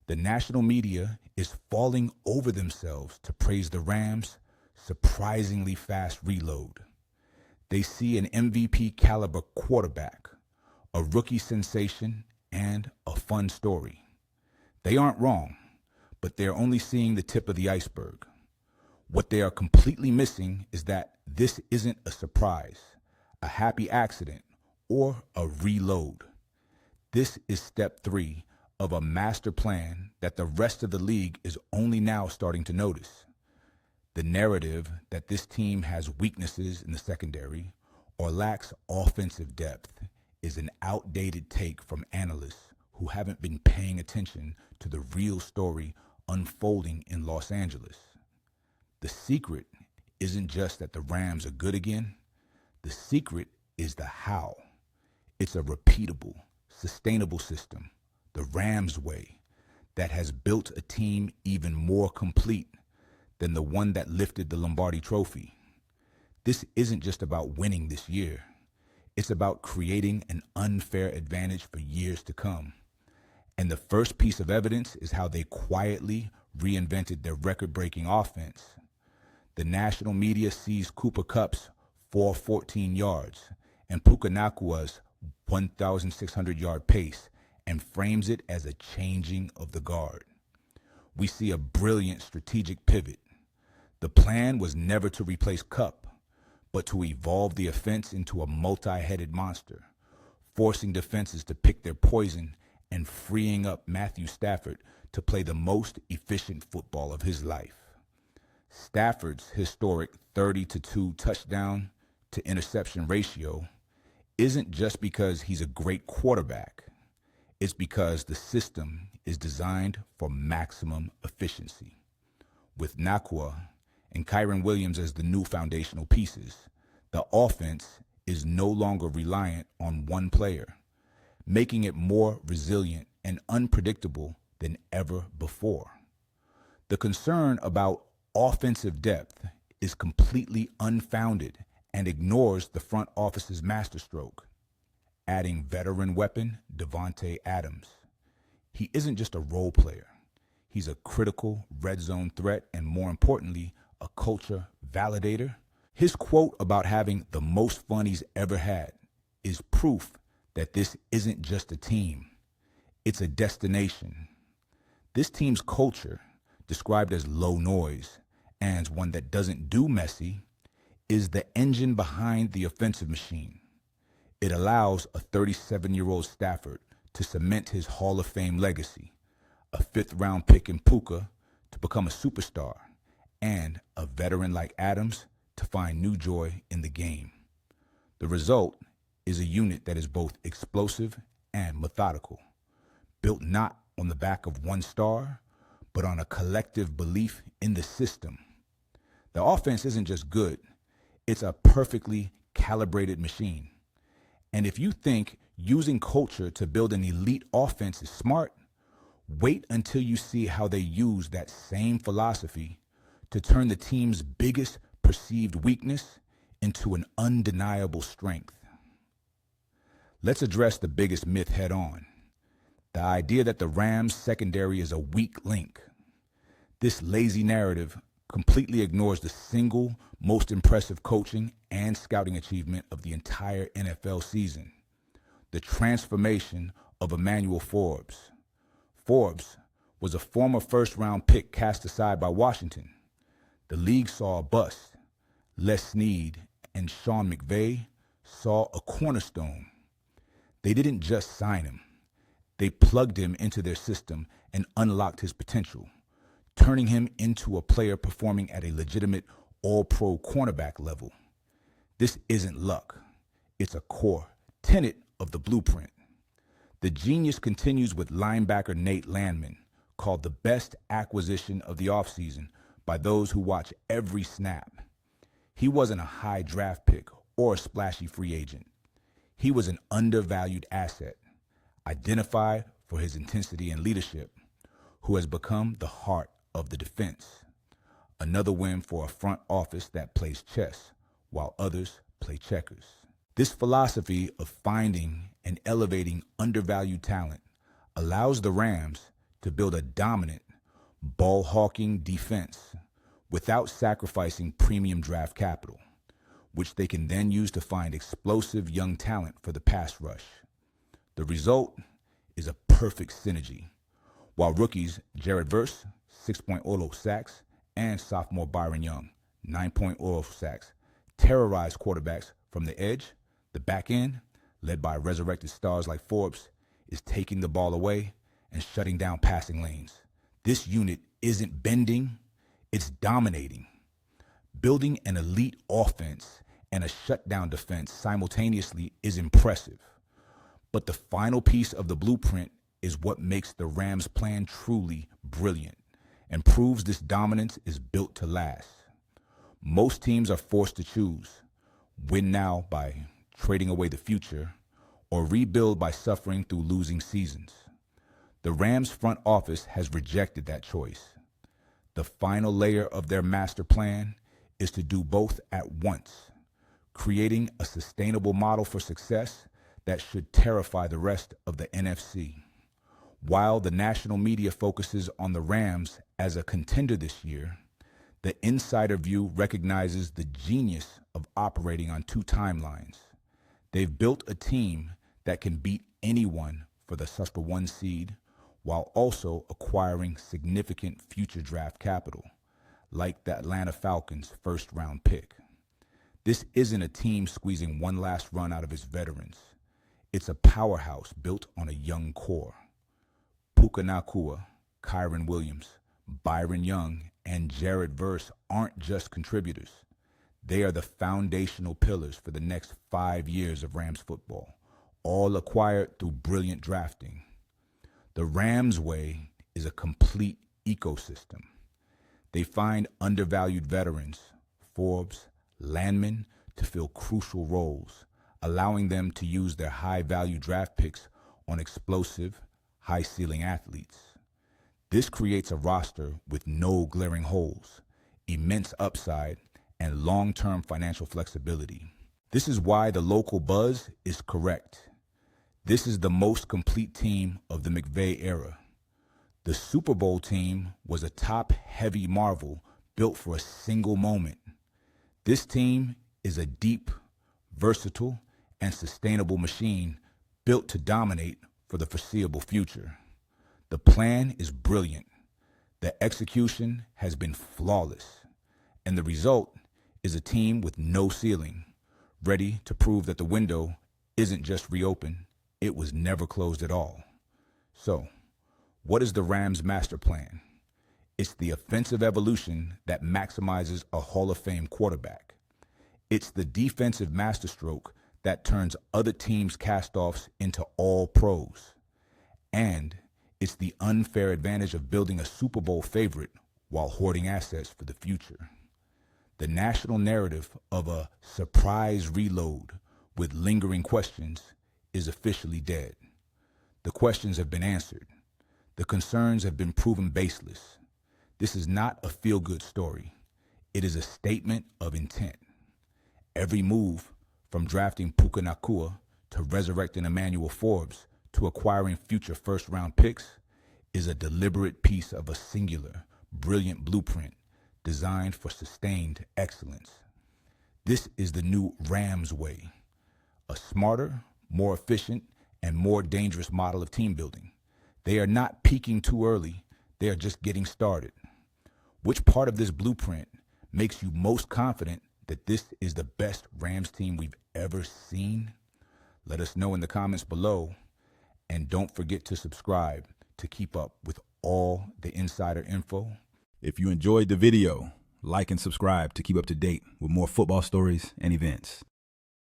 The national media is falling over themselves to praise the Rams' surprisingly fast reload. They see an MVP caliber quarterback, a rookie sensation, and a fun story. They aren't wrong, but they're only seeing the tip of the iceberg. What they are completely missing is that this isn't a surprise, a happy accident, or a reload. This is step 3 of a master plan that the rest of the league is only now starting to notice. The narrative that this team has weaknesses in the secondary or lacks offensive depth is an outdated take from analysts who haven't been paying attention to the real story unfolding in Los Angeles. The secret isn't just that the Rams are good again. The secret is the how. It's a repeatable, sustainable system, the Rams way, that has built a team even more complete than the one that lifted the Lombardi Trophy. This isn't just about winning this year. It's about creating an unfair advantage for years to come. And the first piece of evidence is how they quietly reinvented their record-breaking offense. The national media sees Cooper Kupp's 414 yards and Puka Nakua's 1,600-yard pace and frames it as a changing of the guard. We see a brilliant strategic pivot. The plan was never to replace Kupp, but to evolve the offense into a multi-headed monster, forcing defenses to pick their poison and freeing up Matthew Stafford to play the most efficient football of his life. Stafford's historic 30-2 touchdown to interception ratio isn't just because he's a great quarterback. It's because the system is designed for maximum efficiency. With Nakua and Kyren Williams as the new foundational pieces, the offense is no longer reliant on one player, making it more resilient and unpredictable than ever before. The concern about offensive depth is completely unfounded and ignores the front office's masterstroke, adding veteran weapon Davante Adams. He isn't just a role player. He's a critical red zone threat and, more importantly, a culture validator. His quote about having the most fun he's ever had is proof that this isn't just a team. It's a destination. This team's culture, described as low noise and one that doesn't do messy, is the engine behind the offensive machine. It allows a 37-year-old Stafford to cement his Hall of Fame legacy, a 5th-round pick in Puka to become a superstar, and a veteran like Adams to find new joy in the game. The result is a unit that is both explosive and methodical, built not on the back of one star, but on a collective belief in the system. The offense isn't just good, it's a perfectly calibrated machine. And if you think using culture to build an elite offense is smart, wait until you see how they use that same philosophy to turn the team's biggest perceived weakness into an undeniable strength. Let's address the biggest myth head on. The idea that the Rams' secondary is a weak link. This lazy narrative completely ignores the single most impressive coaching and scouting achievement of the entire NFL season: the transformation of Emmanuel Forbes. Forbes was a former first-round pick cast aside by Washington. The league saw a bust. Les Snead and Sean McVay saw a cornerstone. They didn't just sign him. They plugged him into their system and unlocked his potential, turning him into a player performing at a legitimate all-pro cornerback level. This isn't luck. It's a core tenet of the blueprint. The genius continues with linebacker Nate Landman, called the best acquisition of the offseason by those who watch every snap. He wasn't a high draft pick or a splashy free agent. He was an undervalued asset, identified for his intensity and leadership, who has become the heart of the defense. Another win for a front office that plays chess while others play checkers. This philosophy of finding and elevating undervalued talent allows the Rams to build a dominant, ball-hawking defense without sacrificing premium draft capital, which they can then use to find explosive young talent for the pass rush. The result is a perfect synergy. While rookies Jared Verse, 6.0 sacks, and sophomore Byron Young, 9.0 sacks, terrorize quarterbacks from the edge, the back end, led by resurrected stars like Forbes, is taking the ball away and shutting down passing lanes. This unit isn't bending, it's dominating. Building an elite offense and a shutdown defense simultaneously is impressive. But the final piece of the blueprint is what makes the Rams' plan truly brilliant and proves this dominance is built to last. Most teams are forced to choose: win now by trading away the future, or rebuild by suffering through losing seasons. The Rams' front office has rejected that choice. The final layer of their master plan is to do both at once, creating a sustainable model for success that should terrify the rest of the NFC. While the national media focuses on the Rams as a contender this year, the insider view recognizes the genius of operating on two timelines. They've built a team that can beat anyone for the Super One seed while also acquiring significant future draft capital, like the Atlanta Falcons' first-round pick. This isn't a team squeezing one last run out of its veterans. It's a powerhouse built on a young core. Puka Nacua, Kyron Williams, Byron Young, and Jared Verse aren't just contributors. They are the foundational pillars for the next 5 years of Rams football, all acquired through brilliant drafting. The Rams way is a complete ecosystem. They find undervalued veterans, Forbes, Landman, to fill crucial roles, allowing them to use their high-value draft picks on explosive, high-ceiling athletes. This creates a roster with no glaring holes, immense upside, and long-term financial flexibility. This is why the local buzz is correct. This is the most complete team of the McVay era. The Super Bowl team was a top-heavy marvel built for a single moment. This team is a deep, versatile, and sustainable machine built to dominate for the foreseeable future. The plan is brilliant. The execution has been flawless. And the result is a team with no ceiling, ready to prove that the window isn't just reopened, it was never closed at all. So, what is the Rams' master plan? It's the offensive evolution that maximizes a Hall of Fame quarterback. It's the defensive masterstroke that turns other teams' castoffs into all pros. And it's the unfair advantage of building a Super Bowl favorite while hoarding assets for the future. The national narrative of a surprise reload with lingering questions is officially dead. The questions have been answered. The concerns have been proven baseless. This is not a feel-good story. It is a statement of intent. Every move, from drafting Puka Nacua to resurrecting Emmanuel Forbes to acquiring future first-round picks, is a deliberate piece of a singular, brilliant blueprint designed for sustained excellence. This is the new Rams way, a smarter, more efficient, and more dangerous model of team building. They are not peaking too early, they are just getting started. Which part of this blueprint makes you most confident that this is the best Rams team we've ever seen? Let us know in the comments below, and don't forget to subscribe to keep up with all the insider info. If you enjoyed the video, like and subscribe to keep up to date with more football stories and events.